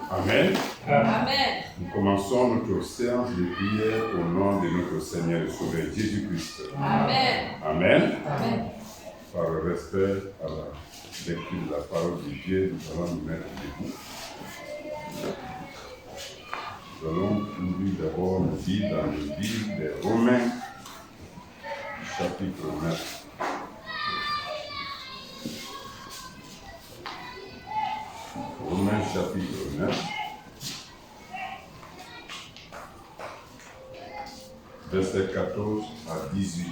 Amen. Amen. Nous commençons notre séance de prière au nom de notre Seigneur et Sauveur Jésus-Christ. Amen. Amen. Amen. Par respect à la lecture de la parole de Dieu, nous allons nous mettre debout. Nous allons ouvrir d'abord le livre dans le livre des Romains, chapitre 9. Romains chapitre 9, verset 14 à 18.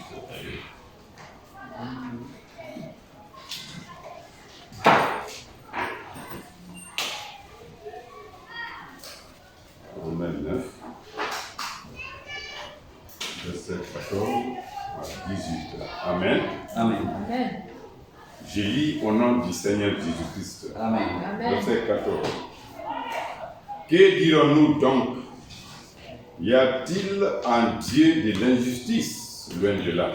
Romains 9, verset 14 à 18. Amen. Amen. Amen. Je lis au nom du Seigneur Jésus-Christ. Amen. Amen. Verset 14. Que dirons-nous donc? Y a-t-il en Dieu de l'injustice? Loin de là.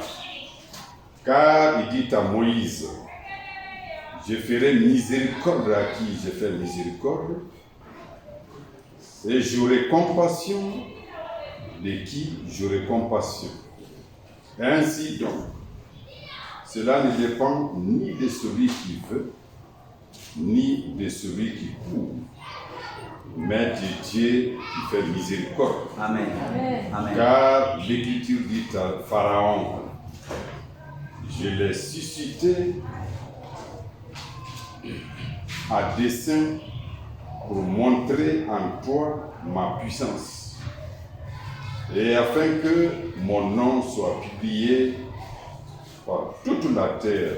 Car il dit à Moïse, je ferai miséricorde à qui je fais miséricorde, et j'aurai compassion de qui j'aurai compassion. Ainsi donc, cela ne dépend ni de celui qui veut, ni de celui qui court, mais de Dieu qui fait miséricorde. Amen. Amen. Amen. Car l'Écriture dit à Pharaon, je l'ai suscité à dessein pour montrer en toi ma puissance, et afin que mon nom soit publié par toute la terre.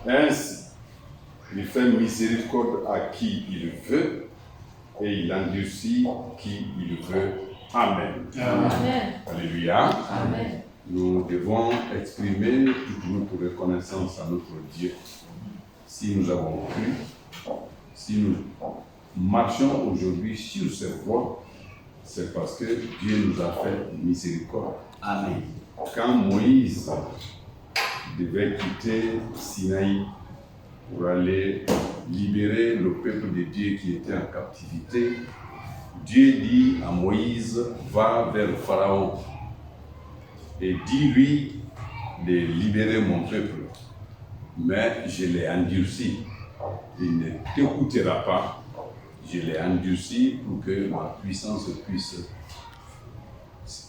Ainsi, il fait miséricorde à qui il veut, et il endurcit qui il veut. Amen. Amen. Alléluia. Amen. Nous devons exprimer toute notre reconnaissance à notre Dieu. Si nous avons cru, si nous marchons aujourd'hui sur ces voies, c'est parce que Dieu nous a fait miséricorde. Amen. Quand Moïse devait quitter Sinaï pour aller libérer le peuple de Dieu qui était en captivité, Dieu dit à Moïse, va vers le Pharaon et dis-lui de libérer mon peuple. Mais je l'ai endurci. Il ne t'écoutera pas. Je l'ai endurci pour que ma puissance puisse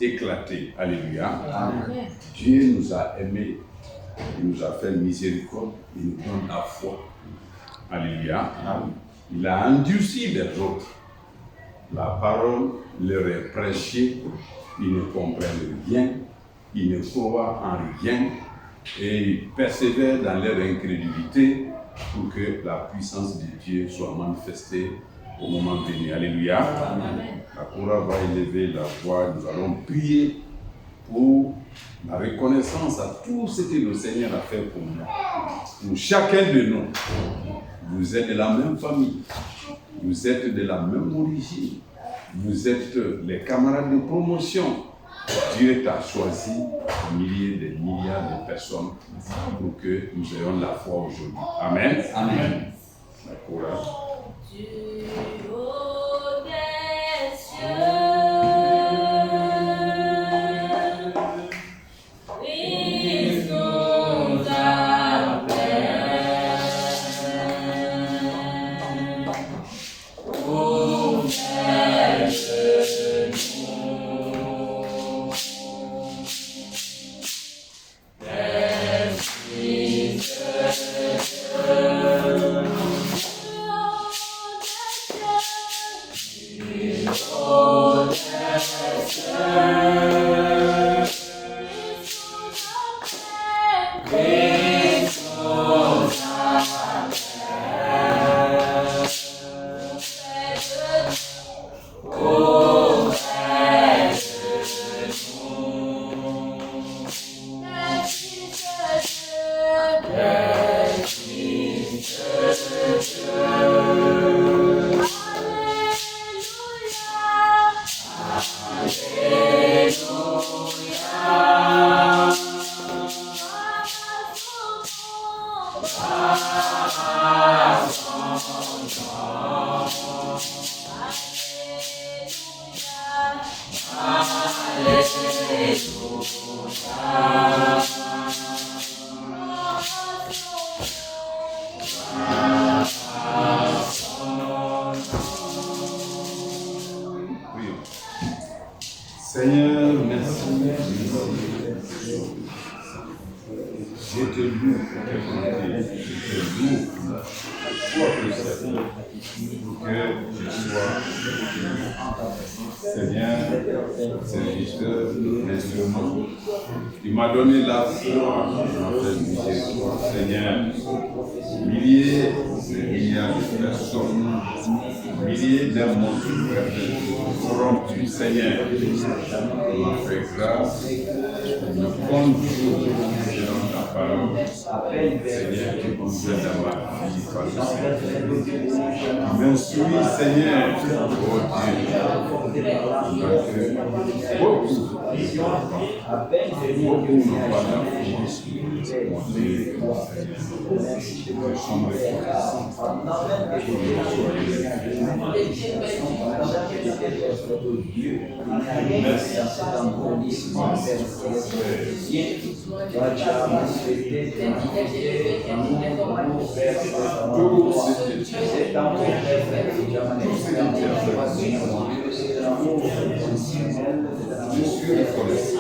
éclater. Alléluia. Amen. Dieu nous a aimés. Il nous a fait miséricorde. Il nous donne la foi. Alléluia. Il a endurci les autres. La parole leur est prêchée. Ils ne comprennent rien. Ils ne croient en rien. Et ils persévèrent dans leur incrédulité pour que la puissance de Dieu soit manifestée au moment venu. Alléluia. Amen. La chorale va élever la voix. Nous allons prier pour la reconnaissance à tout ce que le Seigneur a fait pour nous. Pour chacun de nous, vous êtes de la même famille, vous êtes de la même origine, vous êtes les camarades de promotion. Dieu t'a choisi milliers de milliards de personnes pour que nous ayons la foi aujourd'hui. Amen. Amen. La chorale. Du haut des cieux, Christ nous appelle au Père de nous. Esprit de Dieu, Seigneur, merci. Je te loue pour tes bontés. Je te loue pour le Seigneur. Que je sois, Seigneur, serviteur, l'instrument. Tu m'as donné la foi en fait miséricorde. Seigneur, milliers de milliards de personnes, milliers d'un monde corrompu, Seigneur, tu m'as fait grâce. Le bon jour selon ta parole, Seigneur, tu conduis dans ma vie par le Seigneur. Tu m'instruis, Seigneur, oh Dieu, parce que beaucoup n'ont pas la foi, mon Dieu, Seigneur. Je suis reconnaissant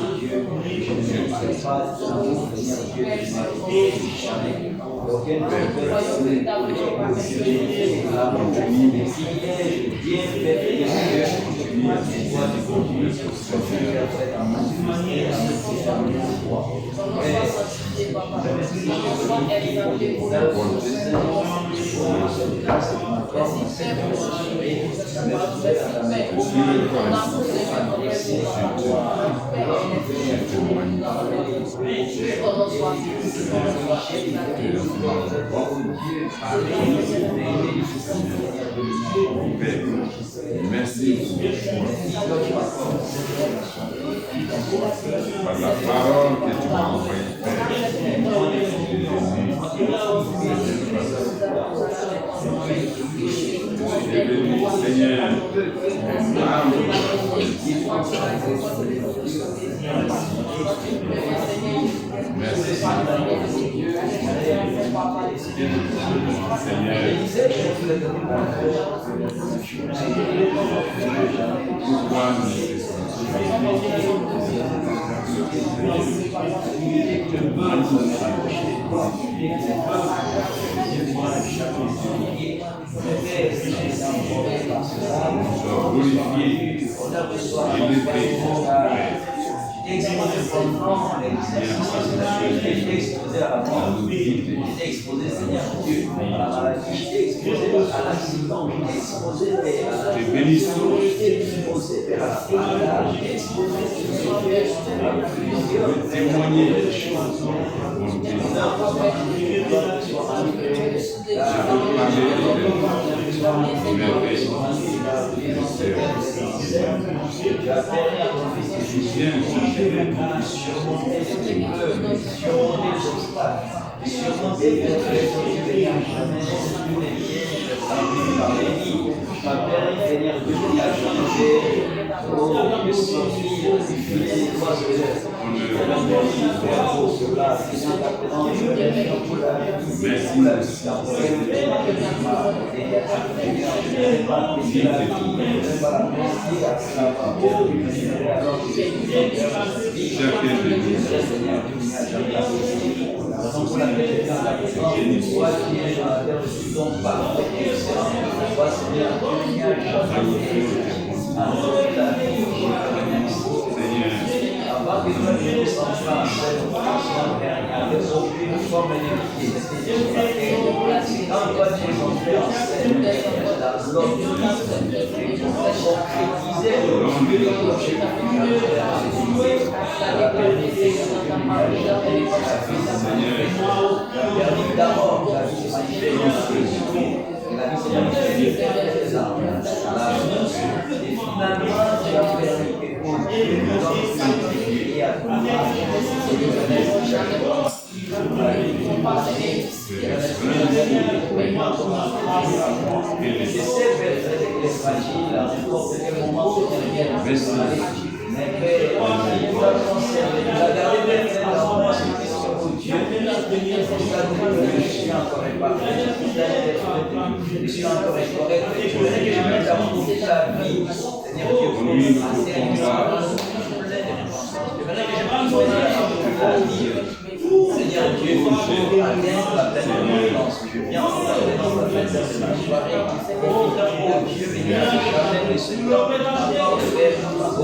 merci par la parole que tu m'as envoyée, je suis venu, Seigneur, merci, exposé son nom, exposé à la mort, exposé, Seigneur Dieu, à la maladie, exposé à l'accident, exposé à la bénédiction, exposé à la parole, exposé à témoigner des choses. vie. Je sais, Père, qu'il est fragile, à n'importe quel moment, mais Père, il nous a conservé, il nous a gardé Père, dans la situation où Dieu, je suis encore imparfait, je suis encore incorrect, je voudrais que je mette à mon toute la vie, Seigneur Dieu, pour nous, Seigneur Dieu, je atteins la pleine compétence. Je viens en dans la pleine de ma soirée. Oh Dieu, béni, jamais de ce temps, encore de Père. Oh,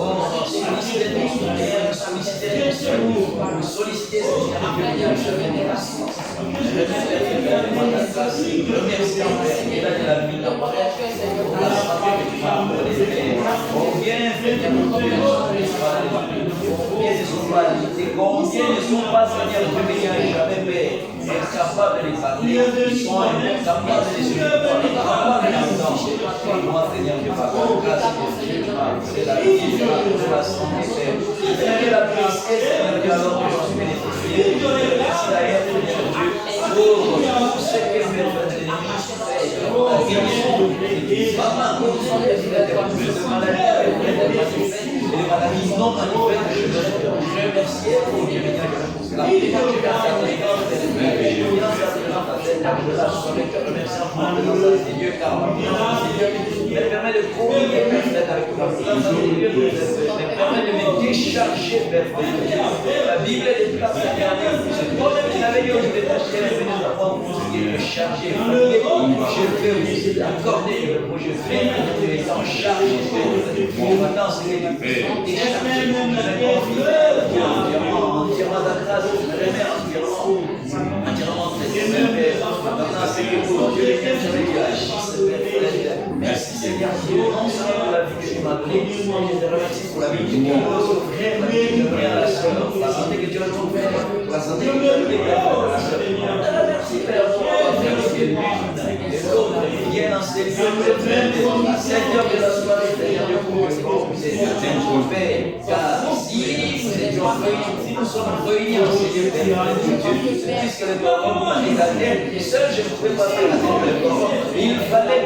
sollicitez ton soutien, sollicitez ton secours, sollicitez Seigneur Dieu, béni, jamais de la science. Je remercie en Père, il a de la vie dans ma vie. Pour la santé que tu m'as accordée, combien, Seigneur Dieu, combien ne sont pas limités, combien ne sont pas, Seigneur Dieu, béni, jamais Père, incapables de les parler, ils sont incapables de les suivre, incapables de les entendre. Moi, Seigneur Dieu, par la grâce de Dieu, tu m'as accordé la vie, tu m'as accordé la santé, Père. Seigneur, la pureté, Seigneur Dieu, alors que j'en suis bénéficié. Merci d'ailleurs, Seigneur Dieu, pour tout ce que Père de l'ennemi fait, la guérison, maman, comme sont les maladies, les maladies non manifestes, je remercie pour Dieu, la Dieu, car elle permet de communier avec toi. Elle permet de me décharger vers la Bible est déclare toi-même tu l'avais dit aux détachés, les bénis d'abord pour me charger. Je vais vous accorder le projet. Je vais être en charge. Maintenant, c'est déchargé. Entièrement de grâce, je remets entièrement maintenant, c'est que pour Dieu, je agisse. Merci Seigneur Dieu, non seulement pour la vie que tu m'as donnée, mais je te remercie pour la vie que tu m'as offert, la vie que tu m'as offert à la soeur, la santé que tu as offert, la santé que tu as offert à la soeur. Merci Père pour avoir fait que les autres viennent en ces lieux, à 7 heures de la soirée, Seigneur Dieu, pour que c'est Père, car si nous sommes réunis en ces lieux, Père Dieu, puisque le corps est la terre, seul je ne pouvais pas faire la terre, le corps. Il fallait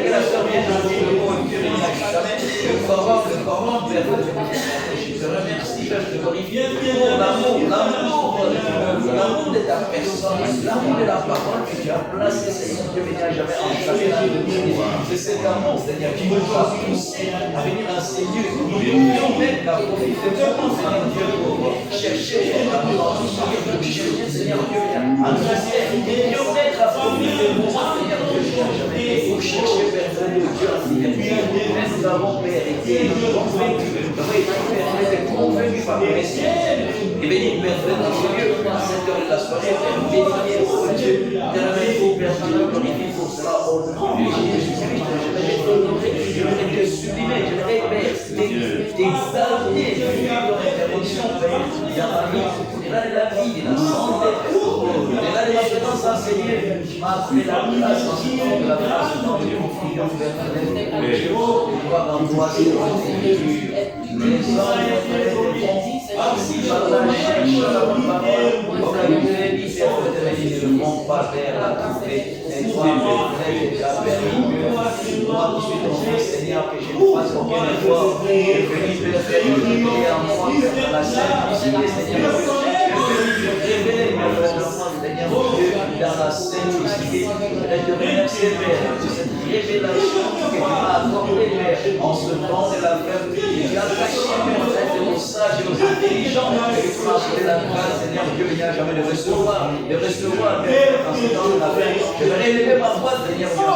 que la sœur vienne dans le mot et Dieu béni à jamais. Le corps, Père, je te remercie, je te glorifie pour l'amour de ta personne, l'amour de la parole que tu as placé, Seigneur Dieu béni à jamais en chacun de nous. C'est cet amour, Seigneur, qui nous a poussé à venir dans ces lieux. Nous mettre à profiter vraiment, Seigneur Dieu, pour chercher la parole, pour chercher, Seigneur Dieu, à nous mettre à profiter pour moi, Seigneur Dieu, pour chercher vers Dieu, mais nous avons été convaincus par le Messie. Et béni Père dans ce lieu, à cette heure de la soirée, béni pour Dieu, éternel pour Père, je te glorifie pour cela, au nom de Jésus-Christ, je vais te sublimer, je vais t'exalter, ton intervention, Père, dans ma vie, au-delà de la vie, de la santé, au-delà de ma présence enseignée, tu m'as appris la place en ce temps de la grâce, au nom de mon Fils, Père, gloire en toi, Seigneur, les hommes, si par la cherche la bonne parole, comme la Bible dit, Père, ne le montre pas vers la trouver, mais toi, Père, tu as permis que moi qui suis ton fils, Seigneur, que je ne fasse aucun effort, et que Père, révéler en moi, dans la simplicité, Seigneur, révéler Seigneur Dieu, dans la simplicité, et te remercier, Père, de cette révélation que tu m'as accordée, Père, en ce temps de la fête, et tu as caché, Père, aux sages et aux intelligents, et que tu m'as accordé la grâce, Seigneur Dieu, il n'y a jamais de recevoir, Père, en ce temps de la fête. Je vais élever ma voix, Seigneur Dieu,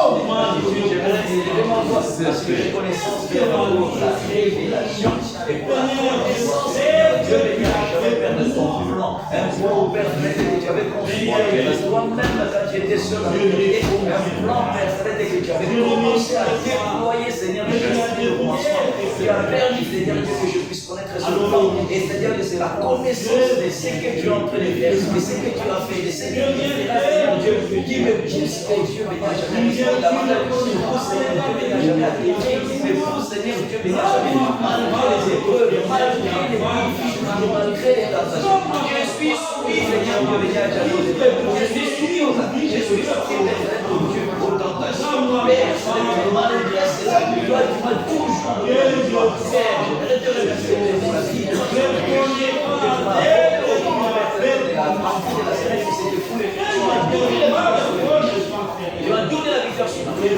je vais élever ma voix, parce que j'ai connaissance, Père, pour la révélation, et pour la connaissance, Seigneur Dieu, il n'y a jamais, Père, de ton plan, un plan, Père, que tu avais construit, toi-même, quand tu étais seul avec lui, un plan, Père, que tu avais commencé à déployer, Seigneur, depuis le commencement. Tu as permis, Seigneur Dieu, que je puisse connaître ce plan. Et Seigneur Dieu, c'est la connaissance de ce que tu es en train de faire, de ce que tu as fait, de ce que tu feras, Seigneur Dieu, qui qui me pousse, Dieu béni à jamais, davantage qui me pousse, Seigneur Dieu béni à jamais, à t'aimer, qui me pousse, Seigneur Dieu béni à jamais, malgré les épreuves, malgré les défis, malgré les tentations. Je suis soumis, Seigneur Dieu béni à jamais, aux épreuves, je suis soumis aux attaques, je suis soumis, Dieu, aux tentations. Père, malgré ces actes, toi, tu m'as toujours donné, Père, je voudrais te remercier pour la vie de ma soeur, tu m'as donné la victoire sur la vie.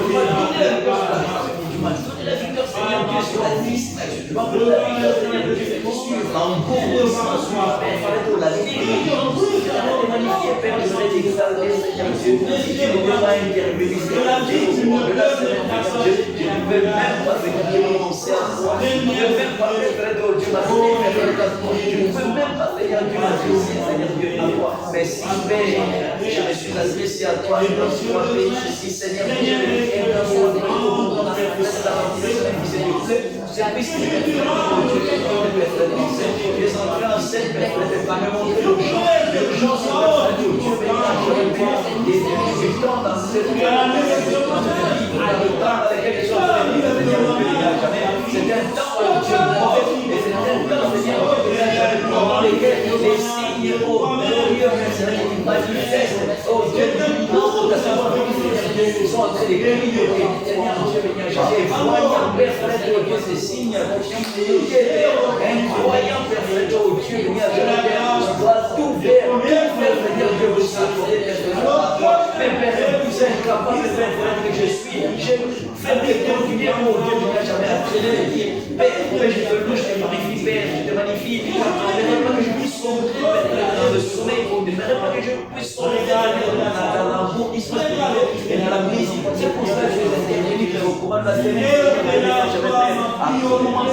Tu m'as donné la victoire, Seigneur Dieu, sur la distraction. Tu m'as donné la victoire, Seigneur Dieu, sur l'embourrement, sur la paix, sur la négligence. Je voudrais te magnifier, Père, je voudrais t'exalter, Seigneur Dieu. Si tu ne peux pas intervenir, Seigneur Dieu, de la Seigneur Dieu, je ne peux même pas venir renoncer à toi. Je ne peux même pas faire de Dieu, ma Seigneur, je ne peux même pas, Seigneur Dieu, m'adresser, Seigneur Dieu, à toi. Mais si, Père, je me suis adressé à toi, et dans ce mois béni, je suis, Seigneur Dieu, et dans ce mois béni, au nom de la c'est Christ qui est venu au Dieu, qui est venu les entrées en scène, Père, pas me montrer l'urgence, Dieu béni, et du temps dans cette vie, dans le temps dans lequel les gens sont venus, c'est un temps où Dieu mauvais, et c'est un temps, Seigneur Dieu, pendant lesquels les signes, oh glorieux, Seigneur, qui manifestent, oh Dieu, l'immense de ta savoir, sont en train de clignoter, Seigneur Dieu, et voyant, Père, Dieu, ces signes, incroyant, Père, oh Dieu, je dois tout faire, Seigneur Dieu, vous s'accorder, mais Père, vous êtes capable de faire que je suis, je fais des continuer, oh Dieu, jamais après les dire, Père, je te loue, je te magnifie, Père, je te magnifie, je n'aimerais pas que je puisse sombrer, Père, dans le sommeil, je n'aimerais pas que je puisse sombrer dans l'embourdissement et dans la brise. C'est pour ça que je les intervenir, Père, au courant de la télé, à tout moment, à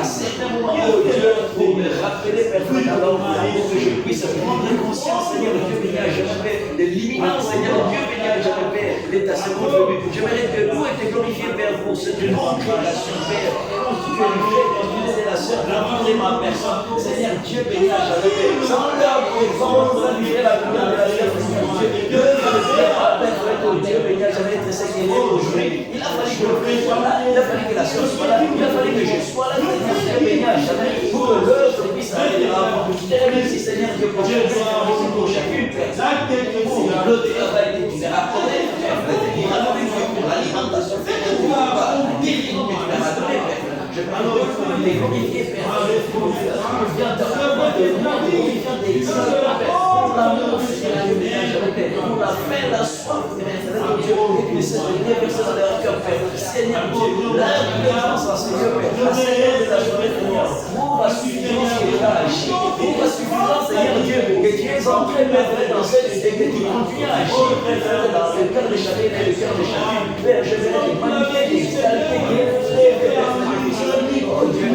certains moments, oh Dieu, pour me rappeler, Père, alors pour que je puisse prendre conscience, Seigneur Dieu, béni à jamais, de l'imminence, Seigneur Dieu, béni à jamais, Père, l'état seconde venue. J'aimerais que vous êtes glorifié, Père, pour cette grande création, Père, constituée, constituée de la sœur, de ma personne, Seigneur Dieu, béni à jamais, Père, sans leur présence, sans livrer la gloire de la sœur, Seigneur Dieu, de Dieu, béni à jamais, être séquelé aujourd'hui. Il a fallu que le frère soit là, il a fallu que la sœur soit là, il a fallu que je sois là, Seigneur Dieu, béni à jamais, pour que l'œuvre puisse aller avant. Je te remercie, Seigneur Dieu, pour chacune, Père, pour le travail que tu m'as accordé, pour l'alimentation, pour la guérison que tu m'as donné, Père. Je parle de vous, les glorifier, Père. Je viens de pour l'amour, Seigneur Dieu, pour la faim, la soif, Seigneur Dieu, et que c'est de déverser dans leur cœur, Père. Seigneur Dieu, l'intelligence en Seigneur, Père. La Seigneur de la journée, Seigneur. Pour la suffisance qui est agir, pour la suffisance, Seigneur Dieu, que tu es en train de mettre dans cette et que tu continues à agir, Père, dans le cœur de chacun et le cœur de chacun. Père, je vais te magnifier, exalter, Père. Oh Dieu,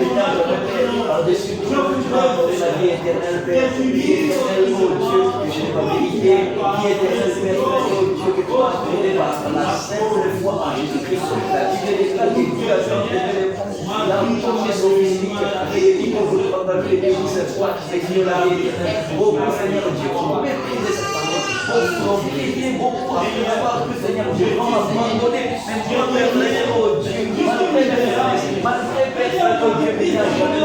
par-dessus tout, tu m'as donné la vie éternelle, Père. Vie éternelle, oh Dieu, que je n'ai pas mérité. Vie éternelle, Père, oh Dieu, que tu m'as donné par la simple foi en Jésus-Christ. La vie éternelle, que Dieu a fait, il a tourné son physique, et il faut vous demander de l'église cette fois, c'est que la vie éternelle. Oh mon Seigneur Dieu, on méprise cette parole. Oh, priez beaucoup après avoir pu, Seigneur Dieu, abandonné, même Dieu, Père, oh Dieu, malgré Père, oh Dieu, béni à jamais,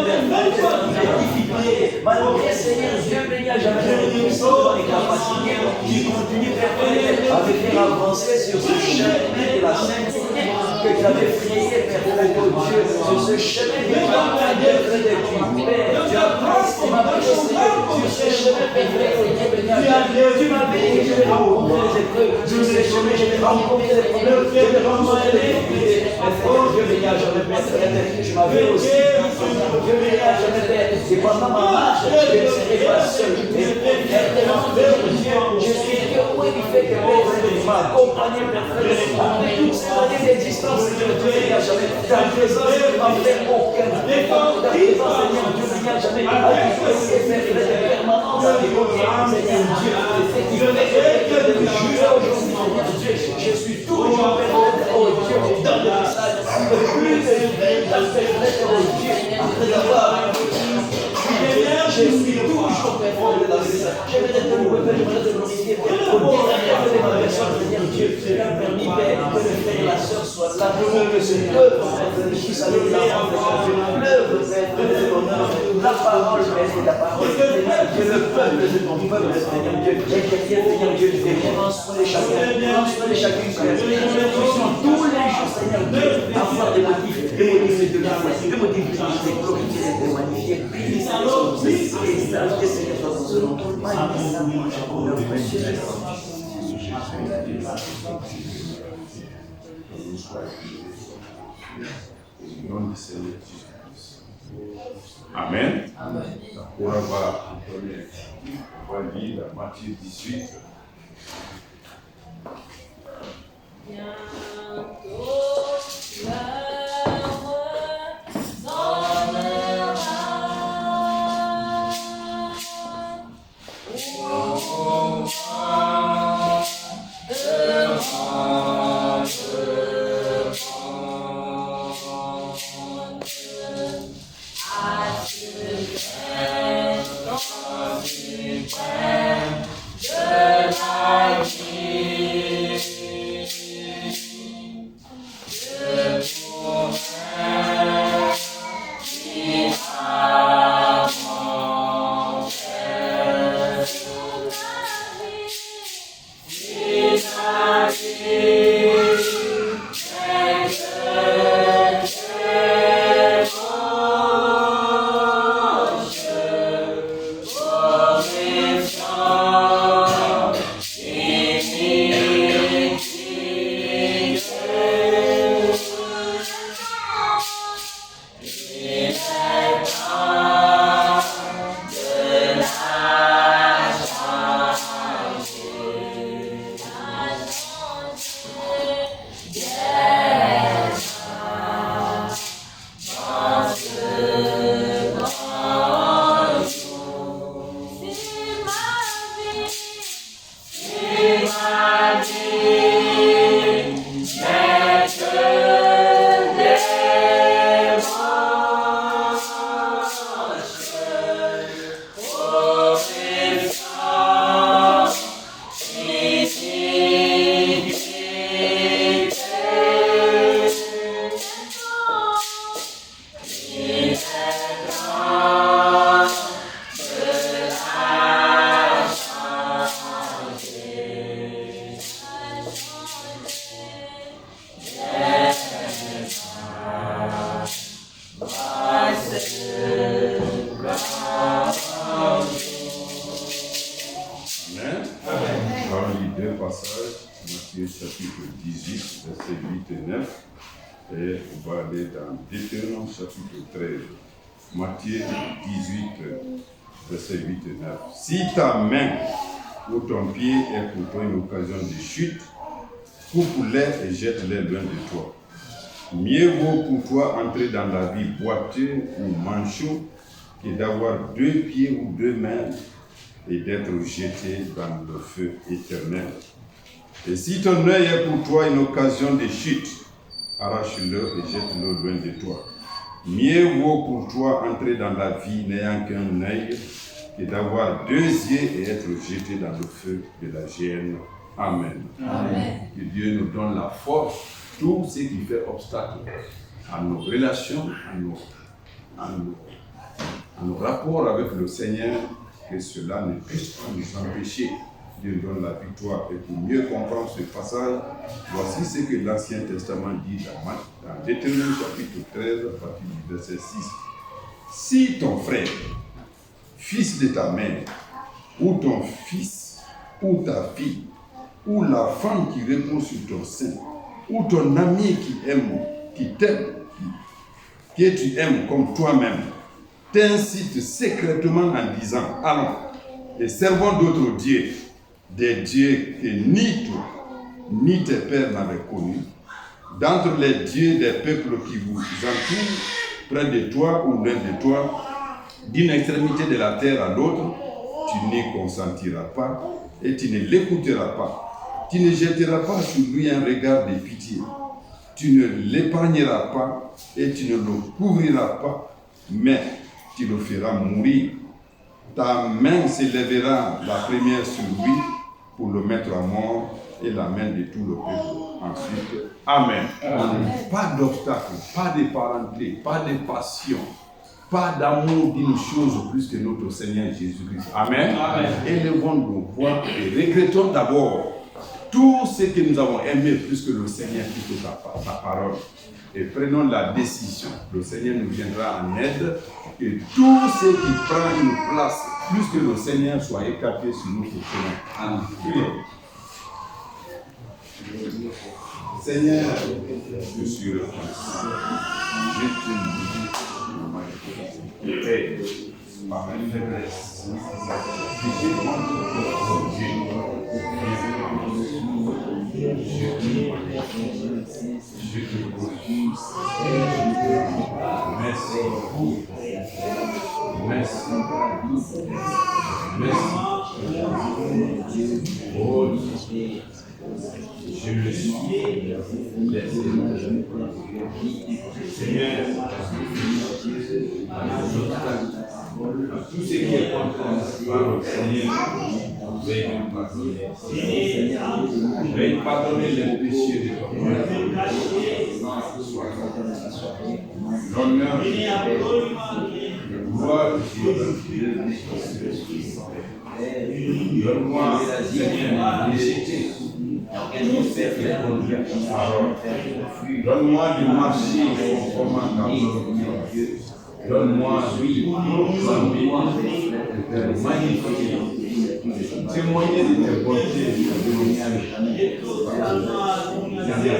difficultés, malgré Seigneur Dieu, béni à jamais, puissance et capacité, qui continue, Père, à me faire avancer sur ce chemin de la sainteté que tu avais frayé, Père, oh Dieu, sur ce chemin de la de tu, Père, tu as pris, tu m'as pris, Seigneur, sur ce chemin, Père, oh Dieu, béni à jamais, tu m'as béni. Je vais rencontrer les épreuves, sur ces chemins, je vais rencontrer les problèmes, je vais rencontrer les difficultés. Dieu béni à jamais, Père, je m'avais aussi dit, Dieu béni à jamais, Père, et pendant ma marche, je ne serai pas seul. Je suis Dieu, oui, il fait que Père m'a accompagné, Père, après toutes ces années d'existence, Dieu béni à jamais, ta présence ne m'a fait aucun défaut, ta présence, Seigneur, Dieu béni à jamais, a toujours été permanente, Seigneur Dieu, je suis toujours oh Dieu, dans le message, plus de oh Dieu, après avoir je suis toujours performé dans le message. J'aimerais te louer, j'aimerais te glorifier pour le dernier de ma personne. Père, que le frère et la sœur soient là, que ce peuple, Père, puisse aller de l'avant, que l'œuvre, Père, de ton œuvre, la parole, Père, de la parole, que le peuple de ton peuple, Seigneur Dieu, Seigneur Dieu, prends soin de chacune, Père, tous les jours, Seigneur Dieu, avoir des motifs de glorifier, de magnifier, bénir, exalter, Seigneur, dans ce nom, magnifier, au nom précieux de Au nom du Seigneur Jésus-Christ. Amen. Pour avoir entendu, on va lire la Matthieu 18. Matthieu chapitre 18, versets 8 et 9. Et on va aller dans Deutéronome chapitre 13. Matthieu 18, versets 8 et 9. Si ta main ou ton pied est pour toi une occasion de chute, coupe-les et jette-les loin de toi. Mieux vaut pour toi entrer dans la vie boiteux ou manchot que d'avoir 2 pieds ou 2 mains et d'être jeté dans le feu éternel. Et si ton œil est pour toi une occasion de chute, arrache-le et jette-le loin de toi. Mieux vaut pour toi entrer dans la vie n'ayant qu'un œil que d'avoir 2 yeux et être jeté dans le feu de la géhenne. Amen. Amen. Que Dieu nous donne la force, tout ce qui fait obstacle à nos relations, à nos rapports avec le Seigneur, que cela ne puisse pas nous empêcher. Dieu nous donne la victoire. Et pour mieux comprendre ce passage, voici ce que l'Ancien Testament dit dans Deutéronome chapitre 13, à partir du verset 6. Si ton frère, fils de ta mère, ou ton fils, ou ta fille, ou la femme qui repose sur ton sein, ou ton ami qui t'aime, que tu aimes comme toi-même, t'incite secrètement en disant, allons, et servons d'autres dieux, des dieux que ni toi, ni tes pères n'avaient connus, d'entre les dieux des peuples qui vous entourent, près de toi ou loin de toi, d'une extrémité de la terre à l'autre, tu n'y consentiras pas et tu ne l'écouteras pas. Tu ne jetteras pas sur lui un regard de pitié. Tu ne l'épargneras pas et tu ne le couvriras pas, mais tu le feras mourir. Ta main s'élèvera la première sur lui pour le mettre à mort et la main de tout le peuple. Ensuite, Amen. Pas d'obstacle, pas de parenté, pas de passion, pas d'amour d'une chose plus que notre Seigneur Jésus-Christ. Amen. Élevons nos voix et regrettons d'abord tout ce que nous avons aimé plus que le Seigneur qui fait sa parole. Et prenons la décision. Le Seigneur nous viendra en aide. Et tout ce qui prend une place plus que le Seigneur soit écarté sur notre chemin. Amen. Seigneur, je suis reconnaissant. Je te dis, et par ma faiblesse, je montre ton Dieu. Je te glorifie. Merci beaucoup. Merci. Merci. Oh Dieu. Je le suis. Seigneur, tout ce qui est contre la parole, Seigneur, veuillez nous pardonner. Veuillez pardonner les péchés de ton peuple. L'honneur, la gloire de Dieu. Donne-moi, Seigneur, l'échec. Donne-moi de marcher conformément à ta volonté. Donne-moi, oui, de magnifier, témoigner de tes bontés, de tes témoignages. Seigneur,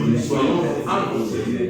nous soyons inconscients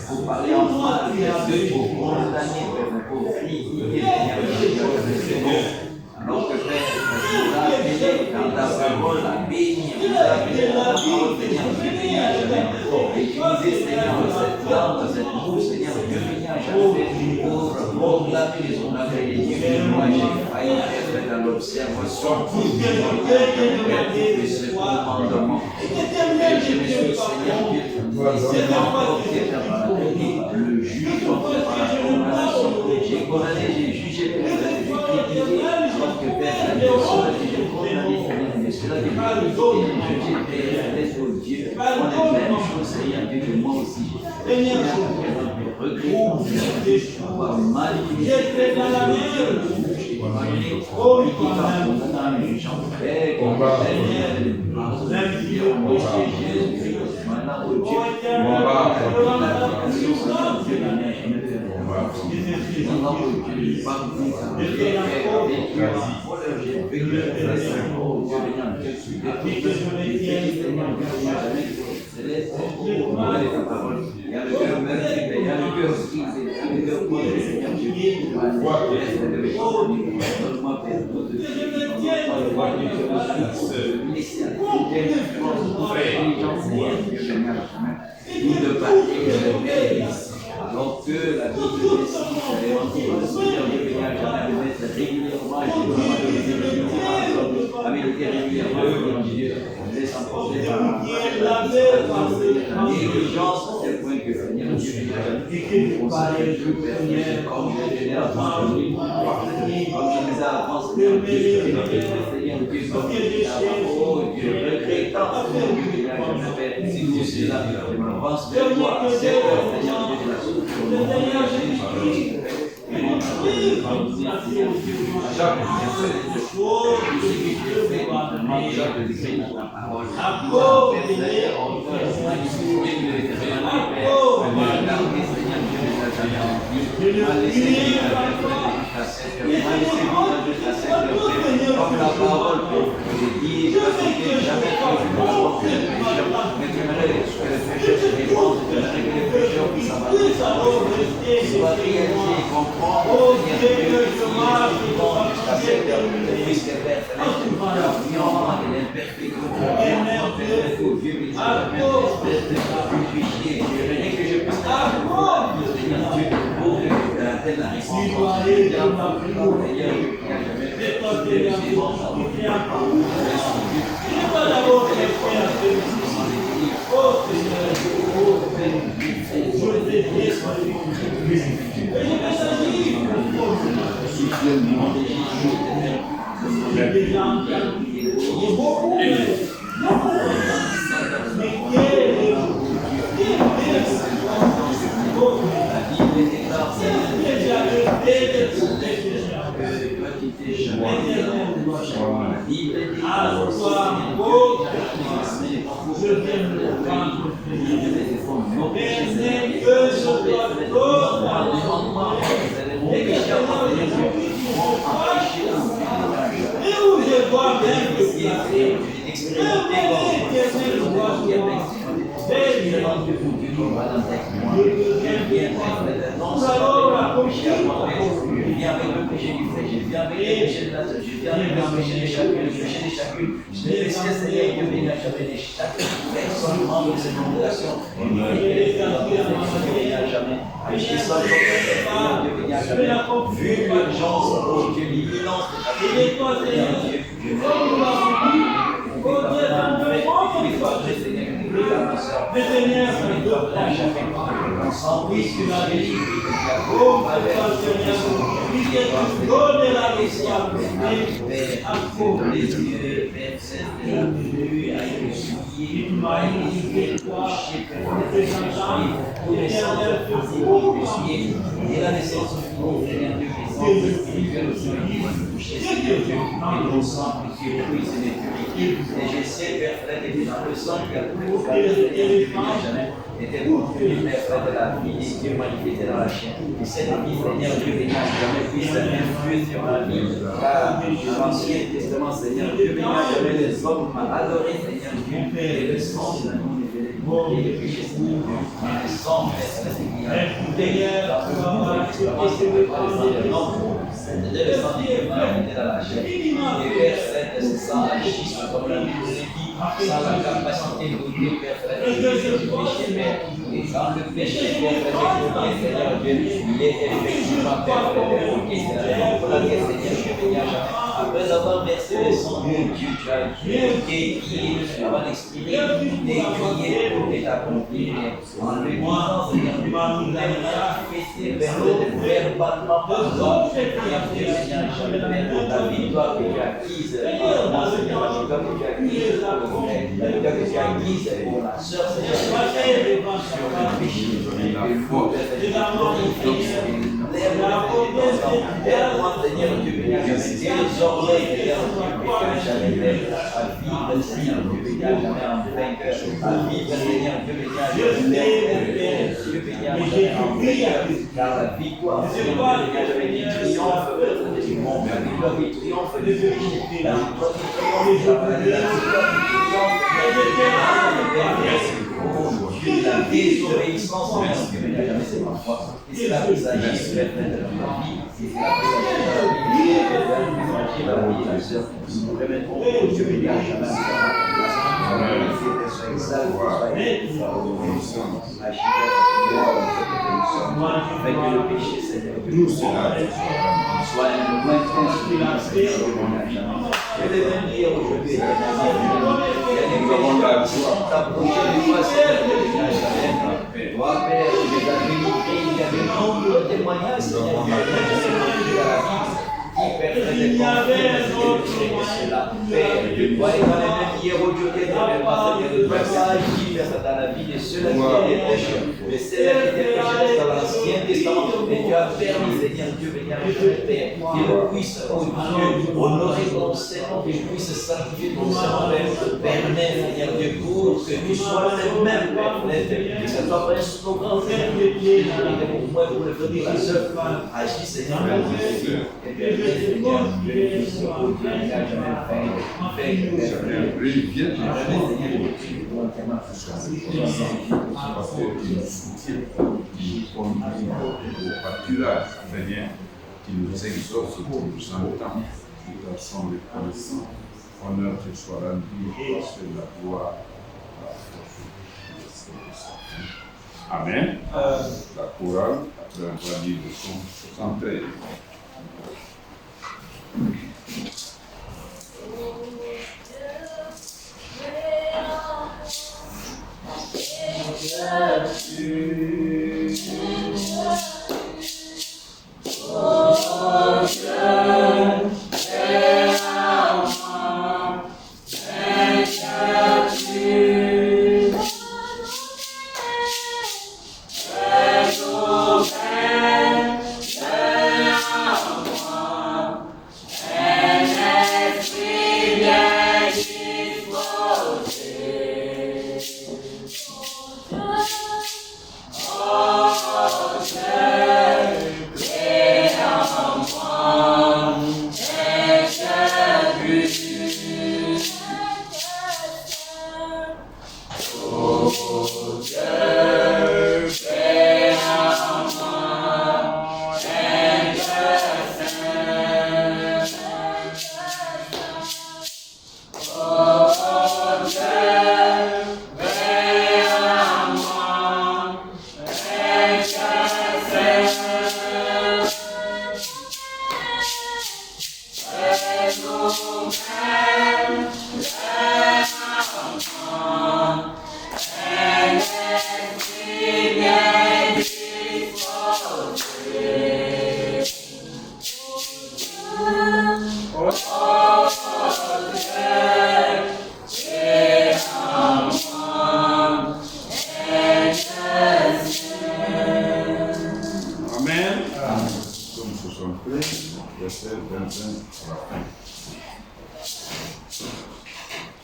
Pour parler en français, pour condamner, pour critiquer, alors que Père, nous a appelé dans ta parole à bénir, nous a appelé dans ta parole, Seigneur, Dieu venu à jamais. Utilisez, Seigneur, cette langue, cette bouche, Seigneur, Dieu venu à jamais, pour proclamer les honneurs et les dieux. Moi, j'ai failli être dans l'observation, de ce commandement. Et je me suis, Seigneur, Dieu, le juge par la condamnation. J'ai condamné, j'ai jugé, critiqué, alors que Père, cela que j'ai condamné, mais cela que j'ai critiqué, je au Dieu, on est la même chose, Seigneur Dieu, que moi aussi. Seigneur, regret, avoir manipulé, alors que la Bible décide le Seigneur Dieu bénir jamais le mettre régulièrement avec régulièrement Dieu laisse emporter par la négligence à tel point que Seigneur Dieu on s'arrête plus personnel comme je l'ai avant comme je les ai avant Seigneur Dieu oh Dieu regrettant si tout cela je m'avance vers toi Seigneur Dieu de la comme la parole que dit, jamais soit réalisé et comprendre jusqu'à cette heure, puisque Père Céleste, l'imperfection de Dieu, et que je puisse Seigneur Dieu, pour que la était confus, Père de la vie, et Dieu manifesté dans la chair. Et cette vie, Seigneur Dieu, béni jamais puisse influer sur ma vie. Car dans l'Ancien Testament, Seigneur Dieu, béni jamais les hommes m'ont adoré, Seigneur Dieu, et le sang de l'amour et le péché, Seigneur Dieu. Mais le sang, Père, c'est qui a écouté dans le nom. C'était le sang qui était dans la chair. Et Père, c'est ça, agisse comme la Bible dit, sans la capacité de goûter, Père, du péché, Père. Et quand le péché, Père, Seigneur Dieu, il est effectivement, Père, c'est la raison pour laquelle, Seigneur Dieu, béni à jamais. Après avoir versé le sang de Dieu, tu as décrié, avant d'exprimer, décrié pour t'accomplir. En le disant, Seigneur Dieu, nous l'avons manifesté, verbalement, pardon, Seigneur Dieu, Seigneur, la victoire que tu as acquise pour moi, Seigneur, la victoire que tu as acquise pour le frère, la victoire que tu as acquise pour la sœur, Seigneur, sur le péché, la foi, lève-moi, Seigneur, Dieu béni, désormais, Seigneur, jamais à vivre, Seigneur, Dieu béni, jamais en vainqueur, à vivre, Seigneur, Dieu béni, Dieu béni, car la victoire, Seigneur, Dieu béni, triomphe du monde, la victoire qui triomphe du péché, la victoire qui triomphe, la victoire qui triomphe, la désobéissance, Dieu béni, jamais c'est ma foi, et c'est là que ça agit sur la vie, et c'est là que ça agit sur la vie, la sœur, nous remettrons Dieu béni, jamais c'est ma avec le péché, Seigneur, nous soit un loin transpirant, Seigneur, je vais même dire aujourd'hui, nous avons la joie d'approcher de toi, Seigneur, toi, Père, tu les as bénis, il y a de nombreux témoignages, Seigneur, qui permet de comprendre cela. Père, toi et dans les mêmes hier aujourd'hui, tu n'avais pas agi dans la vie de ceux-là qui étaient pécheurs. Mais ceux-là qui étaient pécheurs dans l'Ancien Testament, et tu as permis, Seigneur Dieu, Père, qu'ils puissent, oh Dieu, honorer ton Seigneur, qu'ils puissent sanctifier ton Seigneur, permet, Seigneur Dieu, pour que tu sois le même, Père, que ça soit pas un slogan, Seigneur Dieu, pour moi, pour le dire la seule femme, agis, Seigneur Dieu, et permet, Seigneur Dieu, parce que tu nous soutiens, tu nous conduis au pâturage, Seigneur, qui nous exauce, qui nous entend, qui nous semble reconnaissant. Honneur te soit rendu, parce que la gloire, la force, Amen. La chorale, après avoir dit le son 73. Verset 25 à la fin.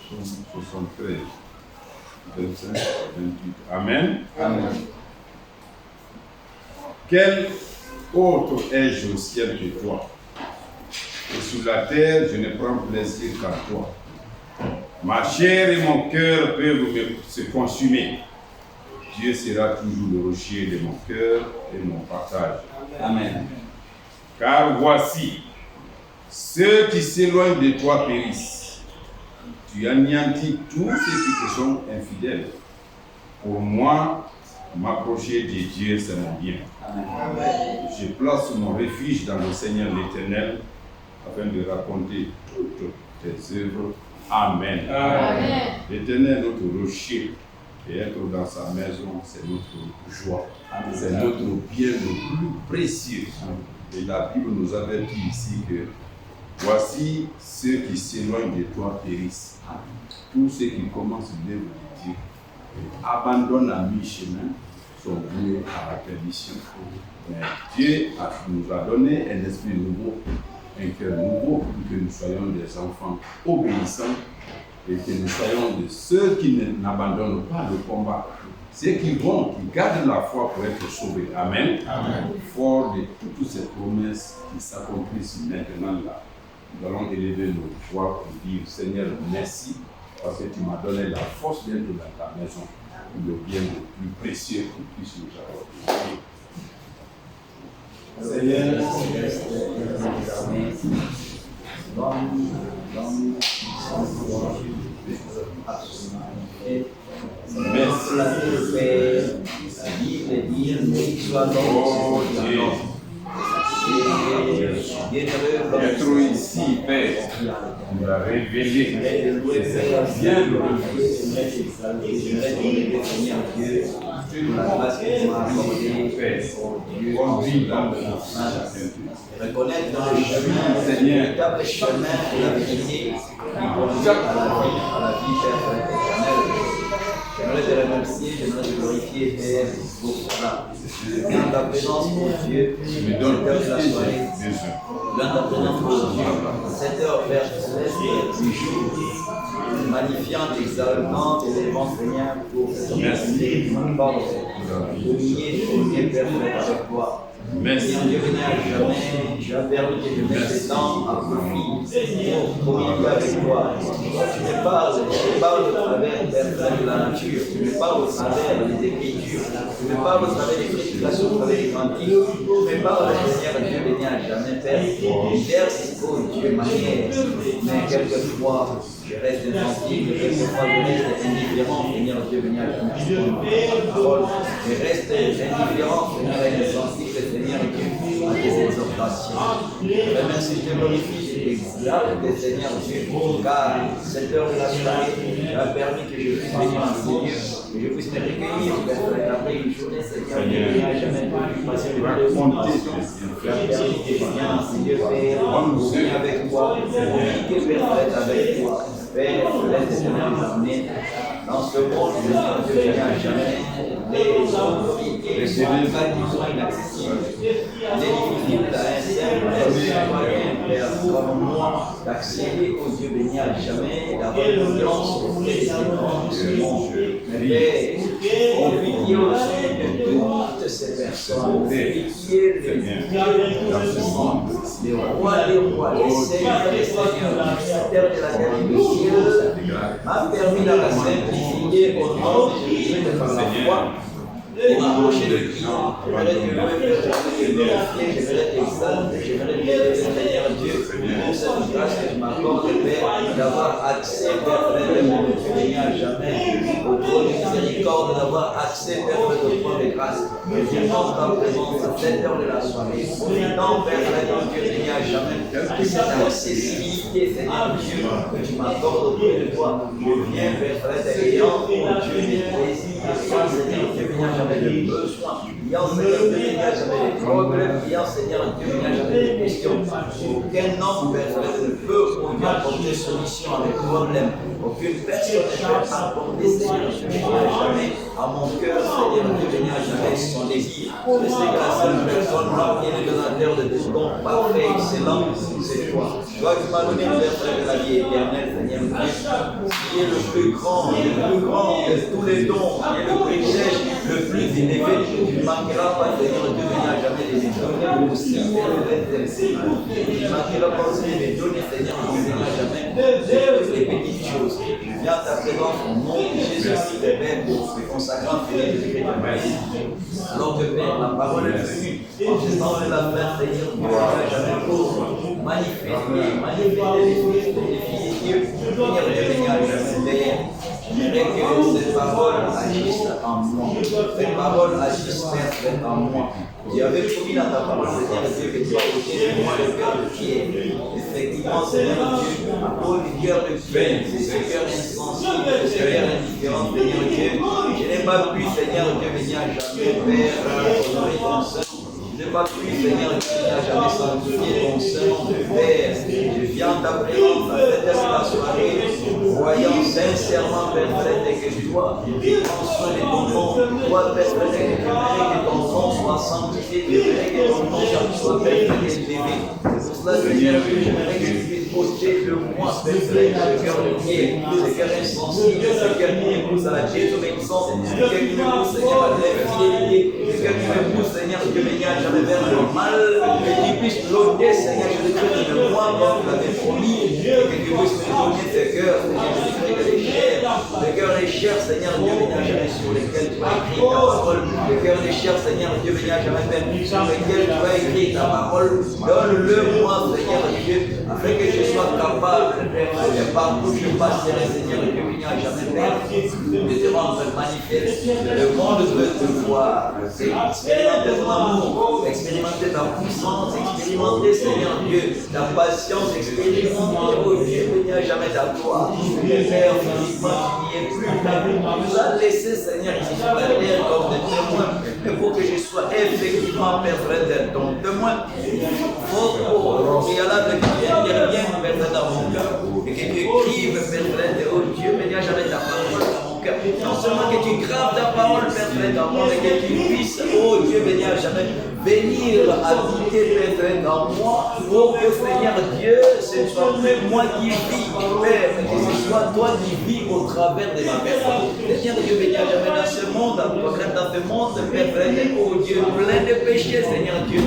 Psaume 73, 25 à 28. Amen. Amen. Quel autre ai-je au ciel que toi? Et sur la terre, je ne prends plaisir qu'à toi. Ma chair et mon cœur peuvent se consumer. Dieu sera toujours le rocher de mon cœur et mon partage. Amen. Car voici, ceux qui s'éloignent de toi périssent. Tu anéantis tous ceux qui te sont infidèles. Pour moi, m'approcher de Dieu, c'est mon bien. Amen. Je place mon refuge dans le Seigneur l'Éternel, afin de raconter toutes tes œuvres. Amen. Amen. L'Éternel est notre rocher, et être dans sa maison, c'est notre joie. C'est notre bien le plus précieux. Et la Bible nous avertit ici que Voici ceux qui s'éloignent de toi périssent. Tous ceux qui commencent l'œuvre de Dieu et abandonnent à mi-chemin sont voués à la perdition. Mais Dieu nous a donné un esprit nouveau, un cœur nouveau, pour que nous soyons des enfants obéissants et que nous soyons de ceux qui n'abandonnent pas le combat. Ceux qui gardent la foi pour être sauvés. Amen. Amen. Fort de toutes ces promesses qui s'accomplissent maintenant là, nous allons élever nos voix pour dire Seigneur, merci, parce que tu m'as donné la force d'être dans ta maison, le bien le plus précieux que tu puisses nous apporter. Seigneur, merci la Père, dire, soit Oh Dieu, être ici, Père, nous a révélé bien la grâce que tu m'as accordée, Père, reconnaître dans le chemin, le véritable chemin de la vérité qui conduit à la vie, Père éternelle. J'aimerais te remercier, j'aimerais te glorifier, Père, pour cela. Dans ta présence, mon Dieu, me donne de la soirée, dans ta présence, mon Dieu, cette heure, Père céleste, du jour, magnifiante, exaltante, élevant, Seigneur, pour cette opportunité que tu m'accordes, dominer, Père, avec toi. Merci. Dieu béni à jamais, tu as permis que je mette ce temps à profit pour communiquer avec toi. Tu me parles au travers de la nature, tu me parles au travers des Écritures, tu me parles au travers des prédications, au travers des cantiques, tu me parles, Seigneur, Dieu béni à jamais, Père. Verse, oh Dieu, manière, mais quelquefois, je reste insensible, quelquefois je reste indifférent, Seigneur, Dieu béni à jamais. Je reste indifférent, Seigneur, et insensible, Seigneur Dieu, à tes exhortations. Je remercie, je te glorifie, je t'exalte, Seigneur Dieu, car cette heure de la soirée, tu as permis que je puisse venir en Seigneur, que je puisse me recueillir, après une journée, Seigneur, Dieu, il n'y a jamais pu passer le temps de condition. Tu as permis que je vienne en Seigneur, Père, venir avec toi, communiquer, Père, avec toi. Père, laisse Seigneur nous amener dans ce monde, Seigneur Dieu, il n'y a jamais les soins qui sont inaccessibles. Il est difficile à un simple citoyen, Père, comme moi, d'accéder au Dieu béni à jamais, d'avoir confiance auprès des éléments de ce monde. Mais Père, on pitié aussi de toutes ces personnes, pitié les rois, les seigneurs, les terre de la terre, m'a permis dans la simplicité au nom de Jésus de par la foi et m'approcher de Dieu. J'aimerais te louer, j'aimerais t'exalter, j'aimerais te Seigneur Dieu pour cette grâce que tu m'accordes, Père, d'avoir accès, Père, mon Dieu, béni à jamais, au trône de miséricorde, d'avoir accès, Père, au trône de grâce. Je viens dans ta présence à cette heure de la soirée. Non, Père, mon Dieu, béni à jamais, que cette accessibilité, Seigneur Dieu, que tu m'accordes auprès de toi, je viens, Père, ayant, mon Dieu, des désirs, Seigneur Dieu, béni à jamais, de besoins, ayant, Seigneur Dieu, béni à jamais, des problèmes, ayant, Seigneur Dieu, béni à jamais, des questions. Aucun homme, Père, ne peut, mon Dieu, apporter solution à mes problèmes. Aucune personne ne peut apporter, Seigneur Dieu, béni à jamais, à mon cœur, Seigneur Dieu, béni à jamais, son désir. Je sais que la seule personne qui est le donateur de tes dons parfait, excellent, c'est toi. Toi qui m'as donné, Père, de la vie éternelle, Seigneur Dieu, qui est le plus grand de tous les dons, qui est le privilège le plus élevé. Tu ne manqueras pas, Seigneur Dieu, béni à jamais, de me donner aussi, Père, tu ne manqueras pas aussi de me donner, Seigneur Dieu, béni à jamais, toutes les petites choses. Je viens à ta présence au nom de Jésus-Christ, Père, pour consacrant Philippe de Christ. Alors que Père, la parole est venue, en ce temps de la fin, Seigneur Dieu, béni à jamais, pour manifester les Dieu, Seigneur Dieu, béni à jamais, Père. J'aimerais que cette parole agisse en moi. Cette parole agisse, Père, en moi. Tu avais promis dans ta parole, Seigneur Dieu, que tu as ôté de moi le cœur de pierre. Effectivement, Seigneur Dieu, à cause du cœur de pierre, de ce cœur insensible, de ce cœur indifférent, Seigneur Dieu, je n'ai pas pu, Seigneur Dieu, venir à jamais, Père, honorer ton sein. Je n'ai pas pu, Seigneur Dieu, à jamais sanctifier ton sein, Père. Je vient ta présence à cette heure de la soirée, voyant sincèrement, Père Fred, que tu dois prendre soin de ton nom. Toi, Père Fred, que tu mérites que ton nom soit sanctifié, tu mérites que ton nom soit Père Fred élevé. C'est pour cela, Seigneur, que j'aimerais que tu puisses ôter de moi, Père Fred, ce cœur de pierre, ce cœur insensible, ce cœur qui me pousse à la désobéissance, ce cœur qui me pousse, Seigneur, à l'infidélité, ce cœur qui me pousse, Seigneur, Dieu béni, jamais vers le mal, que tu puisses l'ôter, Seigneur, je décrète de moi, comme tu l'avais promis, et que tu puisses me donner tes cœurs, Seigneur, je décrète les chairs, les cœurs des chairs, Seigneur, Dieu béni, jamais sur lesquels tu as écrit ta parole, les cœurs des chairs, Seigneur, Dieu béni, jamais sur lesquels tu as écrit ta parole, donne-le-moi, Seigneur Dieu, afin que je sois capable, Père, de partout je passerai, Seigneur, Dieu béni, jamais Père, de te rendre manifeste, le monde veut te voir, expérimenter ton amour, expérimenter ta puissance, expérimenter, Seigneur Dieu, ta patience, expérimenter, oh Dieu, béni à jamais ta gloire. Père, physiquement, tu n'y es plus, tu nous as laissé, Seigneur, ici sur la terre comme des témoins, mais pour que je sois effectivement, Père, frère, ton témoin, au préalable que tu interviennes, Père, dans mon cœur, et que tu écrives, Père, frère, oh Dieu, béni à jamais ta parole dans mon cœur. Non seulement que tu graves ta parole, Père, frère, dans mon cœur, mais que tu puisses, oh Dieu, béni à jamais venir habiter, Père, dans moi, pour que, Seigneur Dieu, ce ne soit plus moi qui vis, Père, mais que ce soit toi qui vis au travers de ma personne. Seigneur Dieu, béni à jamais dans ce monde, dans ce monde, Père, oh Dieu, plein de péchés, Seigneur Dieu.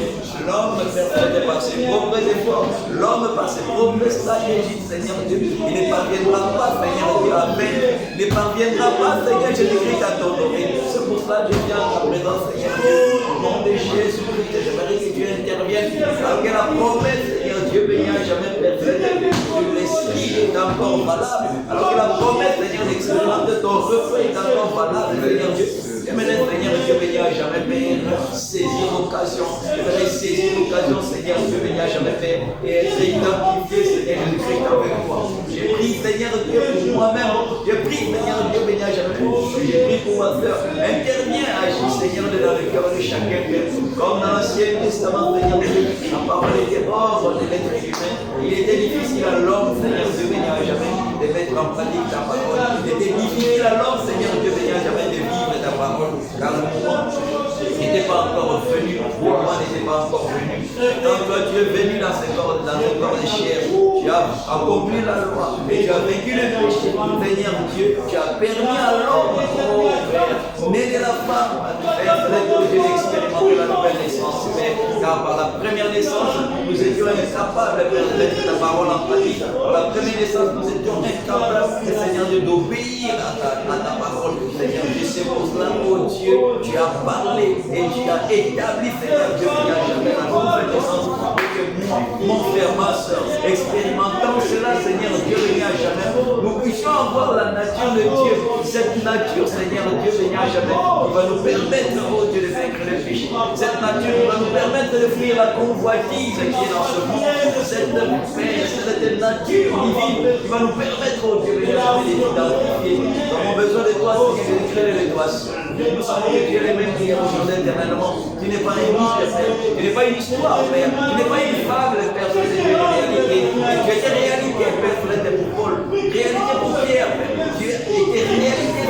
L'homme, Père, par ses propres efforts, l'homme par ses propres stratégies, Seigneur Dieu, il ne parviendra pas, Seigneur Dieu, amen. Il ne parviendra pas, Seigneur, je t'écris à ton nom. C'est pour cela que je viens à ta présence, Seigneur Dieu, au nom de Jésus-Christ. J'aimerais que Dieu intervienne, alors que la promesse, Seigneur Dieu, béni à jamais, Père, de l'esprit est encore valable, alors que la promesse, Seigneur, d'expérimenter ton refrain est encore valable, Seigneur Dieu. J'aimerais, Seigneur Dieu, béni à jamais, Père, saisir l'occasion, j'aimerais saisir l'occasion, Seigneur Dieu, béni à jamais, Père, et être identifié, Seigneur Jésus-Christ, avec toi. J'ai pris, Seigneur Dieu, pour moi-même, j'ai pris, Seigneur Dieu, béni à jamais, j'ai pris pour ma soeur, interviens, agis, Seigneur, dans le cœur de chacun, Père, comme dans l'Ancien Testament, Seigneur Dieu, la parole était hors de l'être humain, il était difficile à l'homme, Seigneur Dieu, béni à jamais, de mettre en pratique ta parole, il était difficile à l'homme, Seigneur Dieu, béni à jamais, de vivre ta parole, car le moment n'était pas encore venu, le moment n'était pas encore venu. Quand toi tu es venu dans ce corps de chair, tu as accompli la loi et tu as vaincu le péché. Seigneur Dieu, tu as permis à l'homme, oh Père, né de la femme, Père, d'expérimenter la nouvelle naissance, Père, car par la première naissance, nous étions incapables, Père, de mettre ta parole en pratique. Par la première naissance, nous étions incapables, Seigneur Dieu, d'obéir à ta parole. Seigneur Dieu, c'est pour cela, oh Dieu, tu as parlé et tu as établi, Seigneur Dieu, il n'y a jamais la nouvelle naissance pour que moi, mon frère, ma soeur, expérimentant cela, Seigneur Dieu, il n'y a jamais, nous puissions avoir la nature de Dieu, cette nature, Seigneur Dieu, il n'y a jamais, qui va nous permettre, oh Dieu, de vaincre le péché, cette nature qui va nous permettre de fuir la convoitise qui est dans ce monde, cette nature divine qui va nous permettre, oh Dieu, il n'y a jamais, d'identifier. Nous avons besoin de toi, Seigneur, de créer les doigts. Nous savons que Dieu est le même qui est aujourd'hui éternellement. Tu n'es pas un mythe, Père. Tu n'es pas une histoire, Père. Tu n'es pas une fable, Père. Tu es une réalité. Tu es réalité, Père, pour Paul. Réalité pour Pierre, Père. Tu es réalité,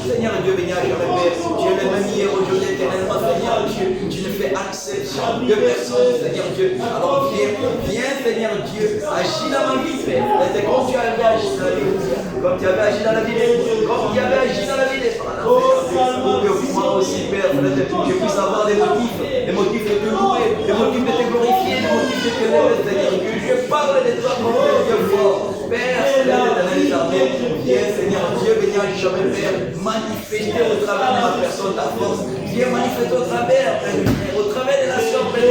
Seigneur Dieu, béni à jamais, Père. Tu es le même hier, aujourd'hui, éternellement, Seigneur Dieu. Tu ne fais exception de personne, Seigneur Dieu. Alors viens, Seigneur Dieu, agis dans ma vie, Père. C'est comme tu avais agi dans la vie, comme tu avais agi dans la vie des comme tu avais agi dans la vie des frères. Pour que moi aussi, Père, je puisse avoir des motifs de te louer, des motifs de te glorifier, des motifs de te lever, Seigneur Dieu. Je parle de toi comme un Dieu fort. Père, l'éternel des armées, viens, Seigneur Dieu, béni à jamais, Père, manifester au travers de ma personne ta force. Viens manifester au travers, Père, au travers de la sœur, Père,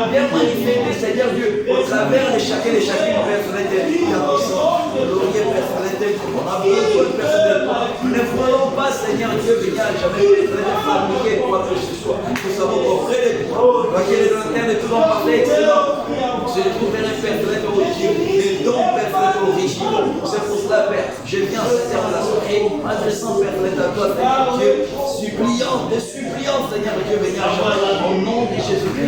viens manifester, Seigneur Dieu, au travers de chacun et chacune, Père, sur l'éternité, ta puissance. Glorieux, Père, sur l'éternité, on a besoin de personne de toi. Nous ne voulons pas, Seigneur Dieu, béni à jamais, Père, fabriquer quoi que ce soit. Nous savons qu'auprès de toi, toi qui es de l'interne, de tout en parler excellent, je trouverai, Père, au Dieu, les dons, Père, originaux. C'est pour cela, Père, je viens à cette heure de la soirée, adressant, Père, à toi, Seigneur Dieu, suppliant, Seigneur Dieu, béni à jamais, au nom de Jésus. Tu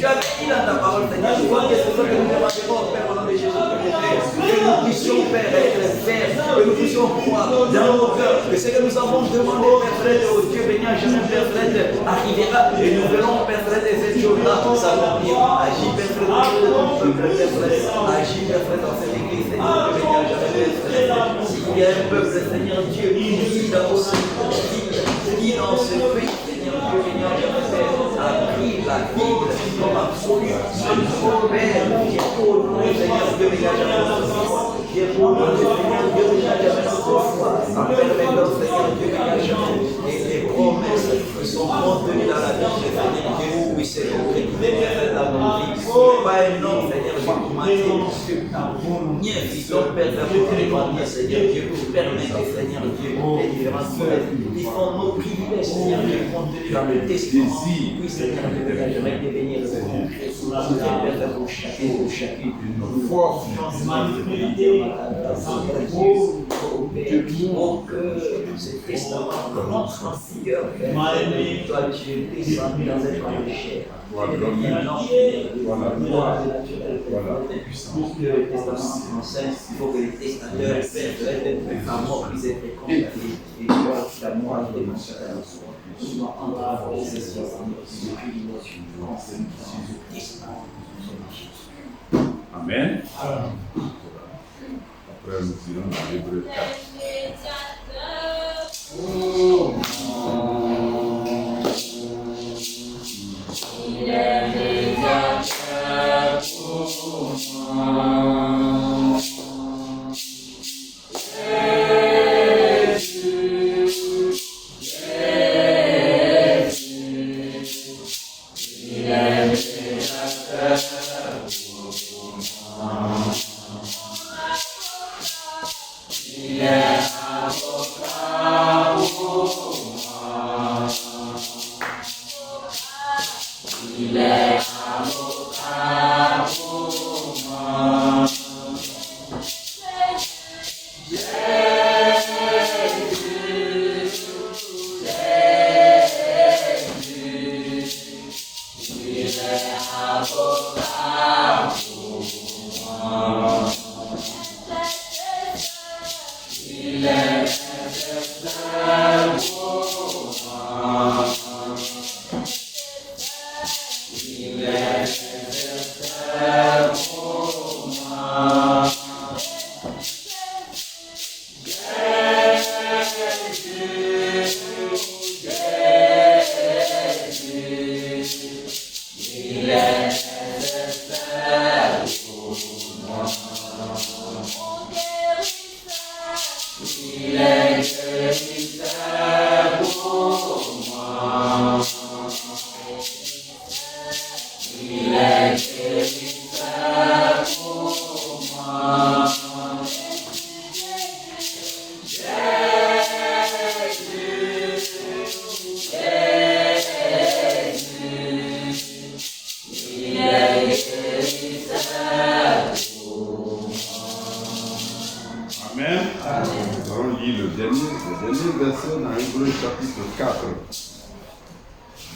as dit dans ta parole, Seigneur, tu vois que c'est ce que nous demanderons, Père, au nom de Jésus, que nous puissions, Père, être fermes, que nous puissions croire dans nos cœurs, que ce que nous avons demandé, Père Fred, au Dieu béni, jamais Père Fred, arrivera, et nous verrons, Père Fred, cette chose-là s'accomplir. Agis, Père Fred, agis, Père Fred, dans cette église, Seigneur, Dieu béni, jamais Père Fred. S'il y a un peuple, Seigneur Dieu, qui dans ce pays, Seigneur Dieu béni, jamais Père, a pris la Bible comme absolue, notre Père, qui est pour nous, Seigneur Dieu béni, jamais qui est pour nous, Seigneur Dieu béni, jamais notre foi, en permettant, Seigneur Dieu béni, jamais, et les promesses qui sont contenues dans la Bible, Seigneur Dieu, puissent se concrétiser dans nos vies. Pas un homme, Seigneur Dieu, qui m'a dit, ni un fils d'homme, Père, témoigner, Seigneur Dieu, pour permettre, Seigneur Dieu, les différentes promesses qui font nos privilèges, Seigneur Dieu, contenus dans le testament. Oui, Seigneur Dieu, j'aimerais te bénir, Seigneur Père, pour chacune de force, pour que ce testament entre en vigueur, toi, tu es descendu dans cette grande chair. Voilà la puissance. Pour que le testament français, il faut que les testateurs perdent la mort puisse être condamnée. Et toi, la mort des mensonges, tu dois entrer en possession depuis Jésus-Christ. Amen. Après, nous irons dans l'Hébreu 4.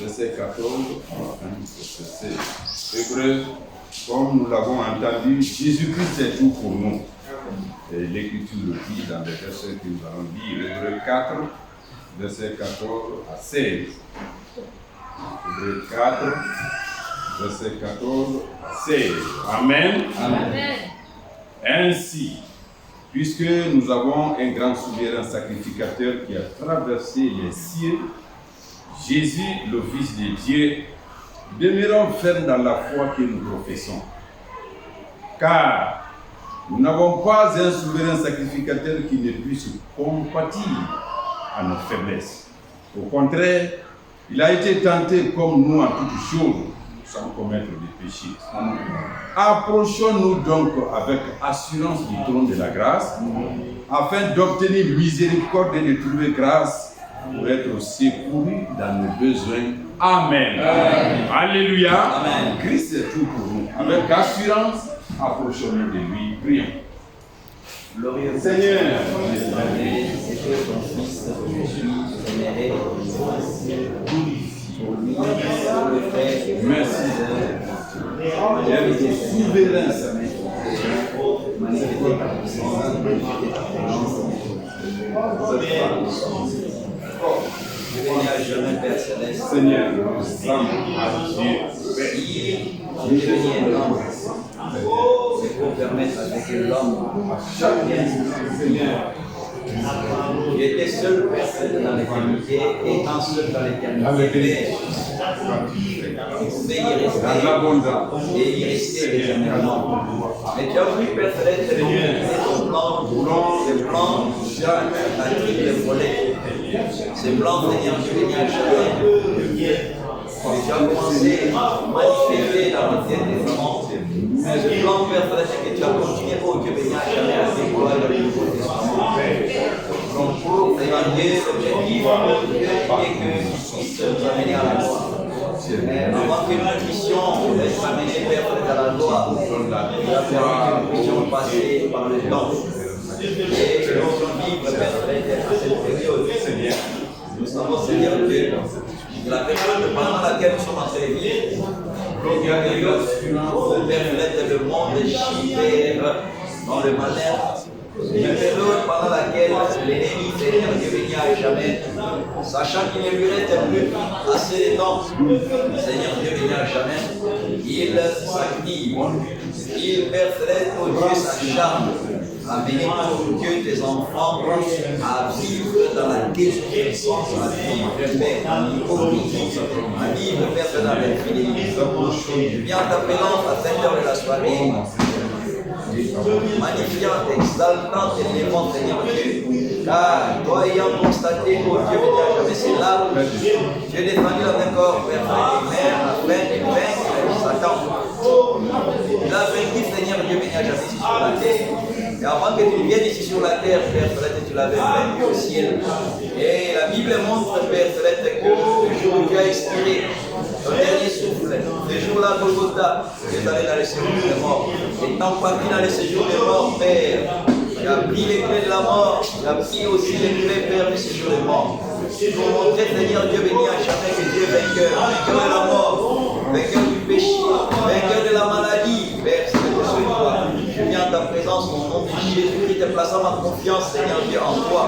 Verset 14, Hébreu, comme nous l'avons entendu, Jésus-Christ est tout pour nous. Et l'Écriture le dit dans les versets que nous allons lire, Hébreu 4, verset 14 à 16. Hébreu 4, verset 14 à 16. Amen. Amen. Ainsi, puisque nous avons un grand souverain sacrificateur qui a traversé les cieux, Jésus, le Fils de Dieu, demeurons fermes dans la foi que nous professons. Car nous n'avons pas un souverain sacrificateur qui ne puisse compatir à nos faiblesses. Au contraire, il a été tenté comme nous en toutes choses, sans commettre de péché. Approchons-nous donc avec assurance du trône de la grâce, afin d'obtenir miséricorde et de trouver grâce pour être secouru dans nos besoins. Amen. Amen. Alléluia. Amen. Christ est tout pour nous. Avec assurance, approchons-nous de lui. Prions. Glorieux Seigneur, c'est que ton Fils Jésus, vénéré, glorifié. pour lui, pour le frère. Merci. Elle est souveraine, sa main. Manifester ta puissance, manifester ta présence. Je bénis à jamais, Père Céleste. Seigneur, nous sommes à Dieu. Je bénis un homme. C'est pour permettre à ce que l'homme vienne. Il était seul, Père Céleste, dans l'éternité, étant seul dans l'éternité. Il pouvait y rester et y rester éternellement. Mais tu as voulu, Père Céleste, de réaliser ton plan, ce plan à triple volet. Ce plan, Seigneur, tu bénis à jamais. Et tu as commencé à manifester dans le ciel des hommes. Ce plan, Père Céleste, que tu as continué, oh Dieu béni à jamais, à déployer dans le Nouveau Testament. Donc, Seigneur Dieu, l'objectif, oh Dieu, est que tu puisses nous amener à la gloire. Mais avant que nous puissions être amenés, Père Céleste, à la gloire, il a fallu que nous puissions passer par le temps. Et que nous puissions vivre, Père Céleste, à cette période. Nous savons, Seigneur Dieu, que la période pendant laquelle nous sommes en train de vivre, Père Céleste, le monde gibère dans le malheur. Une période pendant laquelle l'ennemi, Seigneur Dieu béni à jamais, sachant qu'il ne lui reste plus assez de temps, Seigneur Dieu béni à jamais, il s'active, il, Père Céleste, oh Dieu, s'acharne à bénir, oh Dieu, tes enfants, à vivre dans la désobéissance, à vivre, Père, dans l'hypocrisie, à vivre, Père, dans l'infidélité. Viens ta présence à cette heure de la soirée, magnifiante, exaltante et élevante, Seigneur Dieu. Car toi ayant constaté, oh Dieu, béni à jamais, c'est là, tu es descendu dans un corps, Père, afin de vaincre Satan. Il a vaincu, Seigneur Dieu, béni à jamais, ici sur la terre. Et avant que tu viennes ici sur la terre, Père Céleste, tu l'avais vaincu au ciel. Et la Bible montre, Père Céleste, que le jour où tu as expiré, ton dernier souffle, ce jour-là, Golgotha, tu es allé dans le séjour des morts. Étant parti dans le séjour des morts, Père, tu as pris les clés de la mort, tu as pris aussi les clés, Père, du séjour des morts. Pour montrer, Seigneur Dieu béni à jamais, que Dieu est vainqueur, vainqueur de la mort, vainqueur du péché, vainqueur de la maladie, Père, c'est que ce toi. Je viens en ta présence, au nom de Jésus-Christ, plaçant ma confiance, Seigneur Dieu, en toi.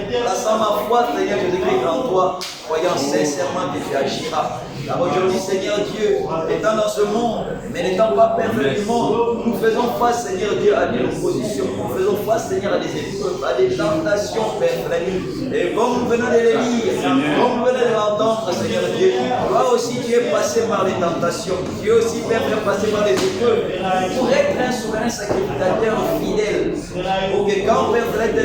Plaçant ma foi, Seigneur Jésus-Christ, en toi, croyant sincèrement que tu agiras. Car aujourd'hui, Seigneur Dieu, étant dans ce monde, mais n'étant pas perdu du monde, nous faisons face, Seigneur Dieu, à des oppositions. Nous faisons face, Seigneur, à des épreuves, à des tentations, Père. Et comme nous venons de les lire, comme nous venons de l'entendre, Seigneur Dieu, toi aussi tu es passé par les tentations. Tu es aussi, Père, passé par les épreuves. Pour être un souverain sacrificateur fidèle. Pour que quand, Père,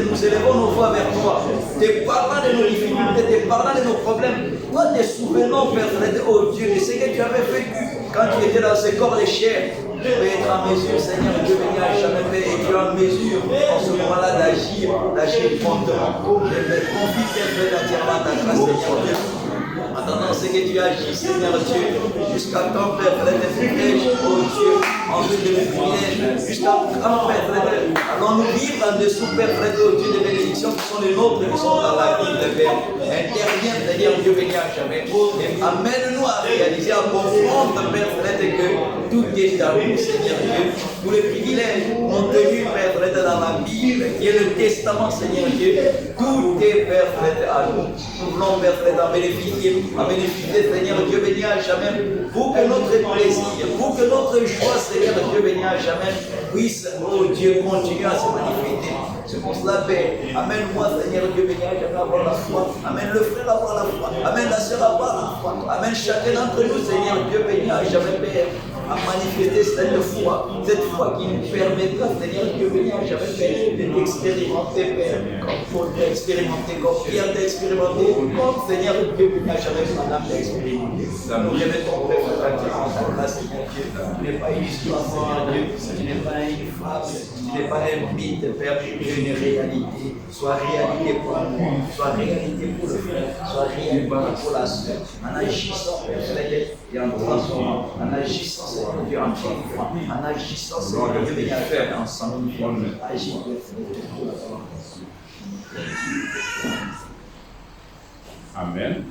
nous élevons nos voix vers toi, te parlant de nos difficultés, te parlant de nos problèmes, toi te souvenons, Père, oh Dieu, de ce que tu avais vécu quand tu étais dans ce corps de chair. Tu peux être en mesure, Seigneur Dieu, béni à jamais, Père, et tu es en mesure en ce moment-là d'agir promptement. Je me confie, Père, entièrement ta grâce, Seigneur Dieu. Attendant ce que tu agis, Seigneur Dieu, jusqu'à quand, Père, de privilèges, oh Dieu, en dessous de mes privilèges, jusqu'à quand, Père, allons-nous vivre en dessous, Père, oh Dieu, des bénédictions qui sont les nôtres, qui sont dans la Bible, Père. Interviens, Seigneur Dieu, béni à jamais. Et amène-nous à réaliser, à comprendre, Père, que tout est à nous, Seigneur Dieu. Tous les privilèges contenus, Père, dans la Bible, qui est le testament, Seigneur Dieu, tout est, Père, à nous. Nous voulons, Père, à bénéficier, Seigneur Dieu, béni à jamais, pour que notre plaisir, pour que notre joie, Seigneur Dieu, béni à jamais, puisse, oh Dieu, continuer à se manifester. C'est pour cela, Père, amène-moi, Seigneur Dieu, béni à jamais, à avoir la foi. Amène le frère à avoir la foi. Amène la sœur à avoir la foi. Amène chacun d'entre nous, Seigneur Dieu, béni à jamais, Père, à manifester cette foi qui nous permettra, Seigneur Dieu, béni à jamais, Père, d'expérimenter, Père, comme Paul t'a expérimenté, comme Pierre t'a expérimenté, comme Seigneur Dieu, béni à jamais, Madame t'a expérimenté. Nous remettons, Père, dans ta grâce, Seigneur Dieu. Tu n'es pas une histoire, Seigneur Dieu. Tu n'es pas une fable. Tu n'es pas un mythe, Père. Tu es une réalité. Sois réalité pour moi. Sois réalité pour le frère. Sois réalité pour la sœur. En agissant, Père, et en transformant. En agissant, Seigneur Dieu, en triomphant. En agissant, Seigneur Dieu, béni à faire ensemble. Agis, Amen.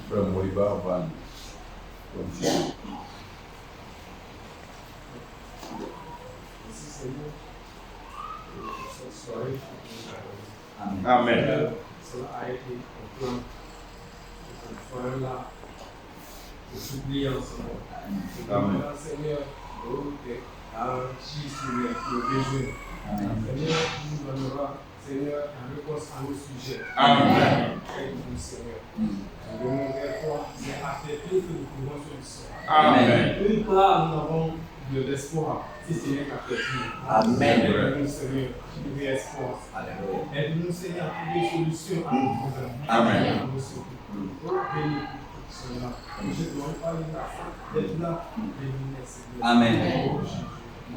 Frère Moriba va comme Jésus. Merci Seigneur pour cette soirée. Amen. Cela a été un plan de cette soirée-là. Je supplie en ce moment. Amen. Seigneur, agis sur les besoins. Seigneur, tu nous donneras, Seigneur, la réponse à nos sujets. Amen. Aide-nous, Seigneur. Nous venons vers toi, c'est à tes pieds que nous pouvons se dissoudre. Amen. Nulle part nous avons de l'espoir, si ce n'est qu'à tes pieds. Amen. Aide-nous, Seigneur, qui nous donne espoir. Aide-nous, Seigneur, à trouver des solutions à nos problèmes. Amen. À nos secours. Oh, béni pour cela. Je ne demande pas une affaire d'être là. Béni, Seigneur. Amen. Oh, Jésus.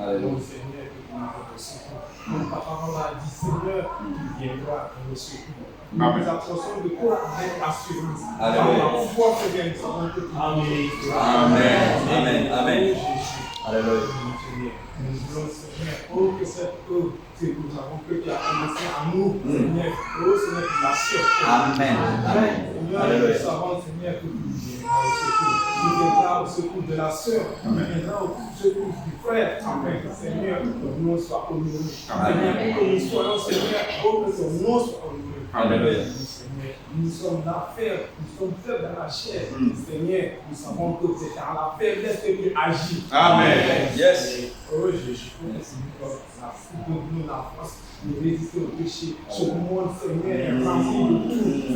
Alléluia. Oh, Seigneur, que tu nous donnes secours. Comme ta parole a dit, Seieur, tu viendras à nos secours. Nous Amen. nous approchons de toi avec assurance. Alléluia. Par la foi, Seigneur, nous savons que tu nous Amen. Amen. Amen. Oh, Jésus. Alléluia. Seigneur, nous voulons, Seigneur, oh, que cette œuvre que nous avons que tu as commencé à nous, Seigneur, oh, Seigneur, tu l'achèves. Amen. Amen. Seigneur, Alléluia. nous savons, Seigneur, que tu viendras au secours. Tu viendras au secours de la sœur, tu viendras au secours du frère, afin que, Seigneur, que nous soyons honorés. Seigneur, pour que nous soyons, Seigneur, oh, que ton nom soit honoré. Alléluia. Seigneur, nous sommes l'affaire, nous sommes faibles dans la chair. Seigneur, nous savons que c'est dans la faiblesse que tu agis. Amen. Yes. Oh Jésus, donne-nous la force de résister au péché. Ce monde, Seigneur, est rempli de tout.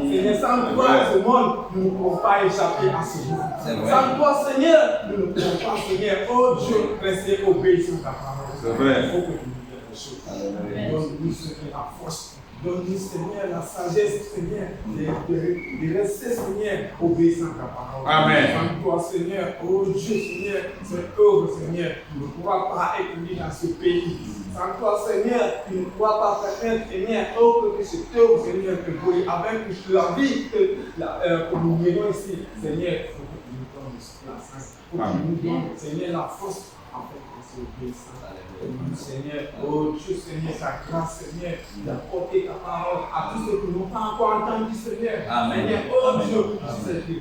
Seigneur, sans toi, ce monde, nous ne pouvons pas échapper à ce monde. C'est vrai. Sans toi, Seigneur, nous ne pouvons pas, Seigneur, oh Dieu, rester obéissants à ta parole. C'est vrai. Il faut que tu nous dises des choses. Alléluia. Donne-nous, Seigneur, la force. Donne-nous, Seigneur, la sagesse, Seigneur, de rester, Seigneur, obéissant à ta parole. Amen. Sans toi, Seigneur, oh Dieu, Seigneur, cette œuvre, Seigneur, tu ne pourras pas être mis dans ce pays. Sans toi, Seigneur, tu ne pourras pas permettre, Seigneur, que cette œuvre, Seigneur, que vous avec la vie que nous menons ici, Seigneur, il faut que tu nous donnes la sagesse. Il faut que tu nous donnes, Seigneur, la force en fait de se obéissant. Seigneur, oh Dieu, Seigneur, ta grâce, Seigneur, d'apporter ta parole à tous ceux qui n'ont pas encore entendu, Seigneur. Amen. Seigneur, oh Dieu,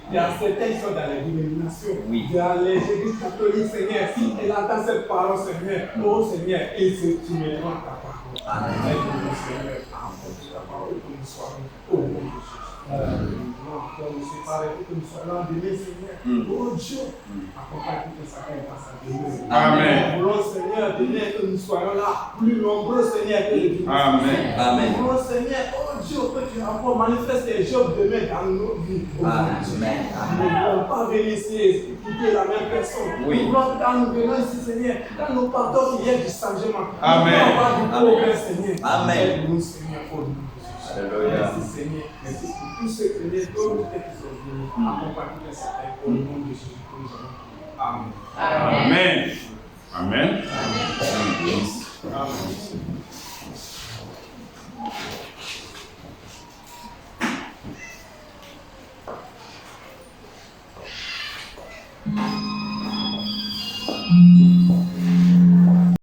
il y a certains qui sont dans les dénominations, Oui. dans les églises catholiques, Seigneur. Si elle entend cette parole, Seigneur, oh Seigneur, ils se soumettront à ta parole. Amen. Aide-nous, Seigneur, à apporter ta parole pour que nous soyons au nom de Jésus. Nous voulons encore nous séparer pour que nous soyons endormis, Seigneur. Oh Dieu, accompagne tout chacun dans sa demeure. Amen. Nous voulons, Seigneur, donner que nous soyons là, plus nombreux, Seigneur, que les dimanches. Amen. Amen. Nous voulons, Seigneur, oh Dieu, que tu encore manifestes tes jobs demain dans nos vies. Oh, Amen. Dieu. Nous ne voulons pas venir ici et écouter la même personne. Oui. Nous voulons, quand nous venons ici, Seigneur, quand nous partons, il y ait du changement. Amen. Nous voulons avoir du Amen. progrès, Seigneur. Amen. Aide-nous, Seigneur, au nom de Jésus. Alléluia. Merci, Seigneur. Merci pour tous ceux qui viennent, d'autres qui sont venus. Accompagne les certains au nom de Jésus que nous avons prié. Amen. Amen. Amen. Amen. Amen.